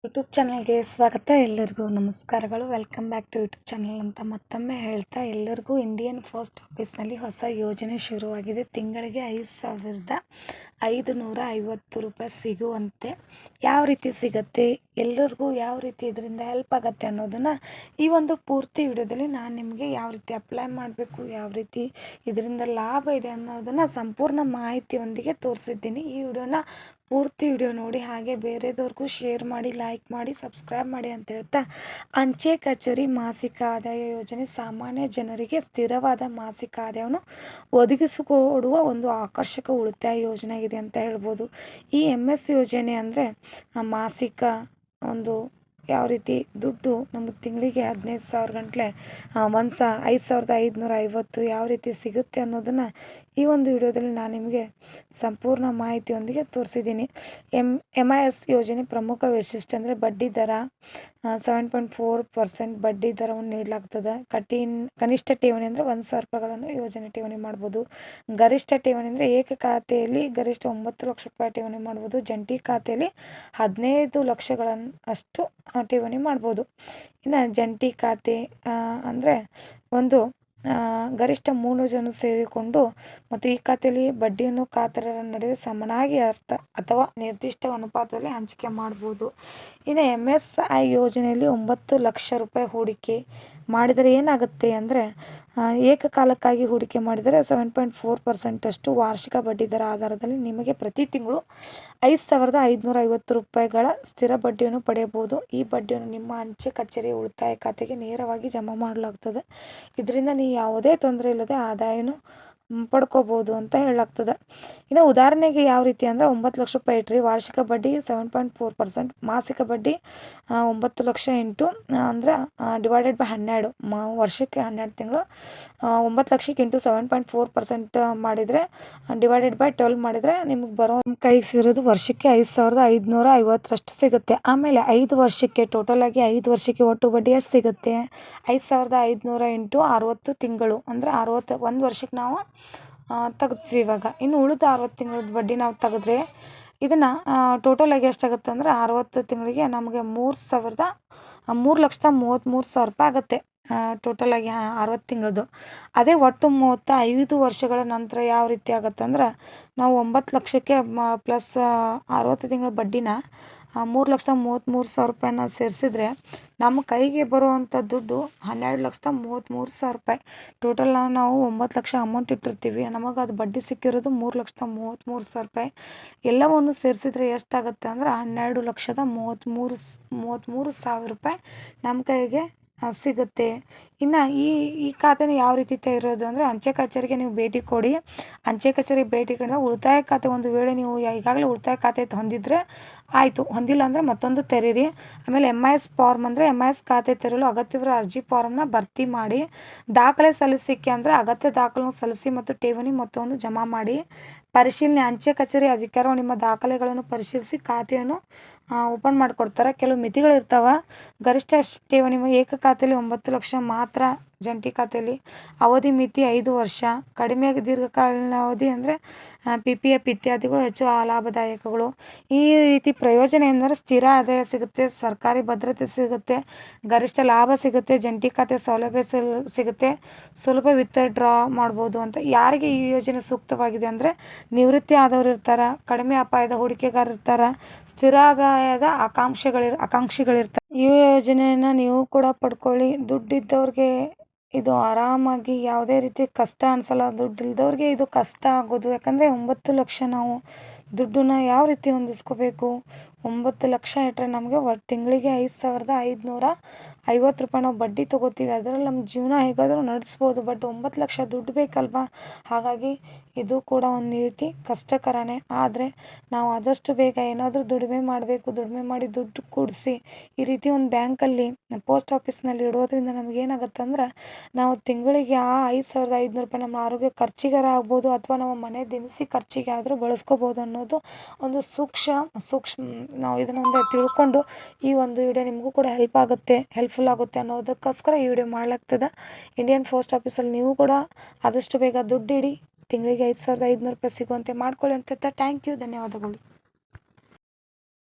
YouTube ಚಾನಲ್ಗೆ ಸ್ವಾಗತ. ಎಲ್ಲರಿಗೂ ನಮಸ್ಕಾರಗಳು. Welcome back to YouTube channel ಅಂತ ಮತ್ತೊಮ್ಮೆ ಹೇಳ್ತಾ, ಎಲ್ಲರಿಗೂ ಇಂಡಿಯನ್ ಪೋಸ್ಟ್ ಆಫೀಸ್ನಲ್ಲಿ ಹೊಸ ಯೋಜನೆ ಶುರುವಾಗಿದೆ. ತಿಂಗಳಿಗೆ 5,550 ರೂಪಾಯಿ ಸಿಗುವಂತೆ. ಯಾವ ರೀತಿ ಸಿಗುತ್ತೆ, ಎಲ್ಲರಿಗೂ ಯಾವ ರೀತಿ ಇದರಿಂದ ಹೆಲ್ಪ್ ಆಗುತ್ತೆ ಅನ್ನೋದನ್ನು ಈ ಒಂದು ಪೂರ್ತಿ ವಿಡಿಯೋದಲ್ಲಿ ನಾನು ನಿಮಗೆ ಯಾವ ರೀತಿ ಅಪ್ಲೈ ಮಾಡಬೇಕು, ಯಾವ ರೀತಿ ಇದರಿಂದ ಲಾಭ ಇದೆ ಅನ್ನೋದನ್ನು ಸಂಪೂರ್ಣ ಮಾಹಿತಿಯೊಂದಿಗೆ ತೋರಿಸಿದ್ದೀನಿ. ಈ ವಿಡಿಯೋನ ಪೂರ್ತಿ ವಿಡಿಯೋ ನೋಡಿ, ಹಾಗೆ ಬೇರೆದವ್ರಿಗೂ ಶೇರ್ ಮಾಡಿ, ಲೈಕ್ ಮಾಡಿ, ಸಬ್ಸ್ಕ್ರೈಬ್ ಮಾಡಿ ಅಂತ ಹೇಳ್ತಾ, ಅಂಚೆ ಕಚೇರಿ ಮಾಸಿಕ ಆದಾಯ ಯೋಜನೆ ಸಾಮಾನ್ಯ ಜನರಿಗೆ ಸ್ಥಿರವಾದ ಮಾಸಿಕ ಆದಾಯವನ್ನು ಒದಗಿಸಿಕೊಡುವ ಒಂದು ಆಕರ್ಷಕ ಉಳಿತಾಯ ಯೋಜನೆ ಆಗಿದೆ ಅಂತ ಹೇಳ್ಬೋದು. ಈ MS ಯೋಜನೆ ಅಂದರೆ ಮಾಸಿಕ ಒಂದು ಯಾವ ರೀತಿ ದುಡ್ಡು ನಮಗೆ ತಿಂಗಳಿಗೆ 15,000 ಗಂಟಲೆ 5,550 ಯಾವ ರೀತಿ ಸಿಗುತ್ತೆ ಅನ್ನೋದನ್ನು ಈ ಒಂದು ವಿಡಿಯೋದಲ್ಲಿ ನಾನು ನಿಮಗೆ ಸಂಪೂರ್ಣ ಮಾಹಿತಿಯೊಂದಿಗೆ ತೋರಿಸಿದ್ದೀನಿ. MIS ಯೋಜನೆ ಪ್ರಮುಖ ವೈಶಿಷ್ಟ್ಯ ಅಂದರೆ ಬಡ್ಡಿ ದರ 7.4% ಬಡ್ಡಿ ದರವನ್ನು ನೀಡಲಾಗ್ತದೆ. ಕನಿಷ್ಠ ಠೇವಣಿ ಅಂದರೆ 1,000 ರೂಪಾಯಿಗಳನ್ನು ಯೋಜನೆ ಠೇವಣಿ ಮಾಡ್ಬೋದು. ಗರಿಷ್ಠ ಠೇವಣಿ ಅಂದರೆ ಏಕ ಖಾತೆಯಲ್ಲಿ ಗರಿಷ್ಠ 9 ಲಕ್ಷ ರೂಪಾಯಿ ಠೇವಣಿ ಮಾಡ್ಬೋದು. ಜಂಟಿ ಖಾತೆಯಲ್ಲಿ 15 ಲಕ್ಷಗಳನ್ನು ಅಷ್ಟು ಠೇವಣಿ ಮಾಡ್ಬೋದು. ಇನ್ನು ಜಂಟಿ ಖಾತೆ ಅಂದರೆ ಒಂದು ಗರಿಷ್ಠ 3 ಜನ ಸೇರಿಕೊಂಡು ಮತ್ತು ಈ ಖಾತೆಯಲ್ಲಿ ಬಡ್ಡಿಯನ್ನು ಖಾತೆದಾರರ ನಡುವೆ ಸಮನಾಗಿ ಅಥವಾ ನಿರ್ದಿಷ್ಟ ಅನುಪಾತದಲ್ಲಿ ಹಂಚಿಕೆ ಮಾಡ್ಬೋದು. ಇನ್ನು MSI ಯೋಜನೆಯಲ್ಲಿ 9 ಲಕ್ಷ ರೂಪಾಯಿ ಹೂಡಿಕೆ ಮಾಡಿದರೆ ಏನಾಗುತ್ತೆ ಅಂದರೆ, ಏಕಕಾಲಕ್ಕಾಗಿ ಹೂಡಿಕೆ ಮಾಡಿದರೆ 7.4% ಅಷ್ಟು ವಾರ್ಷಿಕ ಬಡ್ಡಿ ದರ ಆಧಾರದಲ್ಲಿ ನಿಮಗೆ ಪ್ರತಿ ತಿಂಗಳು 5,550 ರೂಪಾಯಿಗಳ ಸ್ಥಿರ ಬಡ್ಡಿಯನ್ನು ಪಡೆಯಬಹುದು. ಈ ಬಡ್ಡಿಯನ್ನು ನಿಮ್ಮ ಅಂಚೆ ಕಚೇರಿ ಉಳಿತಾಯ ಖಾತೆಗೆ ನೇರವಾಗಿ ಜಮಾ ಮಾಡಲಾಗ್ತದೆ. ಇದರಿಂದ ನೀವು ಯಾವುದೇ ತೊಂದರೆ ಇಲ್ಲದೆ ಆದಾಯವನ್ನು ಪಡ್ಕೋಬೋದು ಅಂತ ಹೇಳಲಾಗ್ತದೆ. ಇನ್ನು ಉದಾಹರಣೆಗೆ ಯಾವ ರೀತಿ ಅಂದರೆ, 9 ಲಕ್ಷ ರೂಪಾಯಿ ಇಟ್ರಿ, ವಾರ್ಷಿಕ ಬಡ್ಡಿ 7.4%, ಮಾಸಿಕ ಬಡ್ಡಿ 9 ಲಕ್ಷ ಇಂಟು ಅಂದರೆ ಡಿವೈಡೆಡ್ ಬೈ 12, ವರ್ಷಕ್ಕೆ 12 ತಿಂಗಳು 9 ಲಕ್ಷಕ್ಕೆ ಇಂಟು 7.4% ಮಾಡಿದರೆ ಡಿವೈಡೆಡ್ ಬೈ 12 ಮಾಡಿದರೆ ನಿಮಗೆ ಬರೋ ಕೈಗೆ ಸಿರೋದು ವರ್ಷಕ್ಕೆ 5,550 ಸಿಗುತ್ತೆ. ಆಮೇಲೆ 5 ವರ್ಷಕ್ಕೆ ಟೋಟಲ್ ಆಗಿ 5 ವರ್ಷಕ್ಕೆ ಒಟ್ಟು ಬಡ್ಡಿ ಎಷ್ಟು ಸಿಗುತ್ತೆ? 5,500 ಇಂಟು 60 ತಿಂಗಳು ಅಂದರೆ 60, ಒಂದು ವರ್ಷಕ್ಕೆ ನಾವು ತೆಗೆದ್ವಿ. ಇವಾಗ ಇನ್ನು ಉಳಿದ 60 ತಿಂಗಳದ ಬಡ್ಡಿ ನಾವು ತೆಗೆದ್ರೆ ಇದನ್ನು ಟೋಟಲ್ ಆಗಿ ಎಷ್ಟಾಗುತ್ತೆ ಅಂದರೆ 60 ತಿಂಗಳಿಗೆ ನಮಗೆ 3,33,000 ರೂಪಾಯಿ ಆಗುತ್ತೆ ಟೋಟಲ್ ಆಗಿ 60 ತಿಂಗಳದ್ದು. ಅದೇ ಒಟ್ಟು 35 ವರ್ಷಗಳ ನಂತರ ಯಾವ ರೀತಿ ಆಗುತ್ತೆ ಅಂದ್ರೆ, ನಾವು 9 ಲಕ್ಷಕ್ಕೆ ಪ್ಲಸ್ 60 ತಿಂಗಳ ಬಡ್ಡಿನ 3,33,000 ರೂಪಾಯಿನ ಸೇರಿಸಿದ್ರೆ ನಮ್ಮ ಕೈಗೆ ಬರುವಂಥ ದುಡ್ಡು 12,33,000 ರೂಪಾಯಿ. ಟೋಟಲ್ ನಾವು 9 ಲಕ್ಷ ಅಮೌಂಟ್ ಇಟ್ಟಿರ್ತೀವಿ, ನಮಗೆ ಅದು ಬಡ್ಡಿ ಸಿಕ್ಕಿರೋದು 3,33,000 ರೂಪಾಯಿ. ಎಲ್ಲವನ್ನು ಸೇರಿಸಿದ್ರೆ ಎಷ್ಟಾಗುತ್ತೆ ಅಂದರೆ 12,33,000 ರೂಪಾಯಿ ನಮ್ಮ ಕೈಗೆ ಸಿಗುತ್ತೆ. ಇನ್ನು ಈ ಖಾತೆನ ಯಾವ ರೀತಿ ತೆರೆಯೋದು ಅಂದರೆ, ಅಂಚೆ ಕಚೇರಿಗೆ ನೀವು ಭೇಟಿ ಕೊಡಿ. ಅಂಚೆ ಕಚೇರಿಗೆ ಭೇಟಿ ಕೊಡಿದ ಉಳಿತಾಯ ಖಾತೆ, ಒಂದು ವೇಳೆ ನೀವು ಈಗಾಗಲೇ ಉಳಿತಾಯ ಖಾತೆ ಹೊಂದಿದ್ರೆ ಆಯಿತು, ಹೊಂದಿಲ್ಲ ಅಂದರೆ ಮತ್ತೊಂದು ತೆರೀರಿ. ಆಮೇಲೆ MIS ಫಾರ್ಮ್ ಅಂದರೆ MIS ಖಾತೆ ತೆರೆಯಲು ಅಗತ್ಯವಿರೋ ಅರ್ಜಿ ಫಾರ್ಮ್ನ ಭರ್ತಿ ಮಾಡಿ. ದಾಖಲೆ ಸಲ್ಲಿಸಿಕೆ ಅಂದರೆ ಅಗತ್ಯ ದಾಖಲೆಯನ್ನು ಸಲ್ಲಿಸಿ ಮತ್ತು ಠೇವಣಿ ಮೊತ್ತವನ್ನು ಜಮಾ ಮಾಡಿ. ಪರಿಶೀಲನೆ, ಅಂಚೆ ಕಚೇರಿ ಅಧಿಕಾರಿಗಳು ನಿಮ್ಮ ದಾಖಲೆಗಳನ್ನು ಪರಿಶೀಲಿಸಿ ಖಾತೆಯನ್ನು ಓಪನ್ ಮಾಡಿಕೊಡ್ತಾರೆ. ಕೆಲವು ಮಿತಿಗಳಿರ್ತಾವೆ. ಗರಿಷ್ಠ ಠೇವಣಿ ಏಕ ಖಾತೆಯಲ್ಲಿ 9 ಲಕ್ಷ ಮಾತ್ರ, ಜಂಟಿ ಖಾತೆಯಲ್ಲಿ ಅವಧಿ ಮಿತಿ 5 ವರ್ಷ, ಕಡಿಮೆ ದೀರ್ಘಕಾಲೀನ ಅವಧಿ ಅಂದರೆ PPF ಇತ್ಯಾದಿಗಳು ಹೆಚ್ಚು ಲಾಭದಾಯಕಗಳು. ಈ ರೀತಿ ಪ್ರಯೋಜನ ಎಂದರೆ ಸ್ಥಿರ ಆದಾಯ ಸಿಗುತ್ತೆ, ಸರ್ಕಾರಿ ಭದ್ರತೆ ಸಿಗುತ್ತೆ, ಗರಿಷ್ಠ ಲಾಭ ಸಿಗುತ್ತೆ, ಜಂಟಿ ಖಾತೆ ಸೌಲಭ್ಯ ಸಿಗುತ್ತೆ, ಸುಲಭ ವಿತ್ಡ್ರಾ ಮಾಡ್ಬೋದು ಅಂತ. ಯಾರಿಗೆ ಈ ಯೋಜನೆ ಸೂಕ್ತವಾಗಿದೆ ಅಂದರೆ, ನಿವೃತ್ತಿ ಆದವರು ಇರ್ತಾರೆ, ಕಡಿಮೆ ಅಪಾಯದ ಹೂಡಿಕೆಗಾರ ಇರ್ತಾರೆ, ಸ್ಥಿರ ಆದಾಯದ ಆಕಾಂಕ್ಷಿಗಳಿರ್ತಾರೆ. ಈ ಯೋಜನೆಯನ್ನು ನೀವು ಕೂಡ ಪಡ್ಕೊಳ್ಳಿ. ದುಡ್ಡಿದ್ದವ್ರಿಗೆ ಇದು ಆರಾಮಾಗಿ ಯಾವುದೇ ರೀತಿ ಕಷ್ಟ ಅನಿಸಲ್ಲ. ದುಡ್ಡು ಇಲ್ದವ್ರಿಗೆ ಇದು ಕಷ್ಟ ಆಗೋದು. ಯಾಕಂದರೆ 9 ಲಕ್ಷ ನಾವು ದುಡ್ಡನ್ನ ಯಾವ ರೀತಿ ಹೊಂದಿಸ್ಕೋಬೇಕು? 9 ಲಕ್ಷ ಇಟ್ಟರೆ ನಮಗೆ ತಿಂಗಳಿಗೆ 5,550 ರೂಪಾಯಿ ನಾವು ಬಡ್ಡಿ ತೊಗೋತೀವಿ. ಅದರಲ್ಲಿ ನಮ್ಮ ಜೀವನ ಹೇಗಾದರೂ ನಡೆಸ್ಬೋದು. ಬಟ್ 9 ಲಕ್ಷ ದುಡ್ಡು ಬೇಕಲ್ವಾ? ಹಾಗಾಗಿ ಇದು ಕೂಡ ಒಂದು ರೀತಿ ಕಷ್ಟಕರನೇ. ಆದರೆ ನಾವು ಆದಷ್ಟು ಬೇಗ ಏನಾದರೂ ದುಡಿಮೆ ಮಾಡಬೇಕು. ದುಡಿಮೆ ಮಾಡಿ ದುಡ್ಡು ಕೂಡಿಸಿ ಈ ರೀತಿ ಒಂದು ಬ್ಯಾಂಕಲ್ಲಿ, ಪೋಸ್ಟ್ ಆಫೀಸ್ನಲ್ಲಿ ಇಡೋದ್ರಿಂದ ನಮಗೇನಾಗುತ್ತೆ ಅಂದ್ರೆ, ನಾವು ತಿಂಗಳಿಗೆ 5,500 ರೂಪಾಯಿ ನಮ್ಮ ಆರೋಗ್ಯ ಖರ್ಚಿಗಾರ ಆಗ್ಬೋದು, ಅಥವಾ ನಮ್ಮ ಮನೆ ದಿನಸಿ ಖರ್ಚಿಗೆ ಆದರೂ ಬಳಸ್ಕೋಬೋದು ಅನ್ನೋದು ಒಂದು ಸೂಕ್ಷ್ಮ ನಾವು ಇದನ್ನೊಂದು ತಿಳ್ಕೊಂಡು ಈ ಒಂದು ವಿಡಿಯೋ ನಿಮಗೂ ಕೂಡ ಹೆಲ್ಪ್ಫುಲ್ ಆಗುತ್ತೆ ಅನ್ನೋದಕ್ಕೋಸ್ಕರ ಈ ವಿಡಿಯೋ ಮಾಡಲಾಗ್ತದೆ. ಇಂಡಿಯನ್ ಪೋಸ್ಟ್ ಆಫೀಸಲ್ಲಿ ನೀವು ಕೂಡ ಆದಷ್ಟು ಬೇಗ ದುಡ್ಡು ಇಡಿ. ತಿಂಗಳಿಗೆ 5,500 ರೂಪಾಯಿ ಸಿಗುವಂತೆ ಮಾಡ್ಕೊಳ್ಳಿ ಅಂತ. ಥ್ಯಾಂಕ್ ಯು, ಧನ್ಯವಾದಗಳು.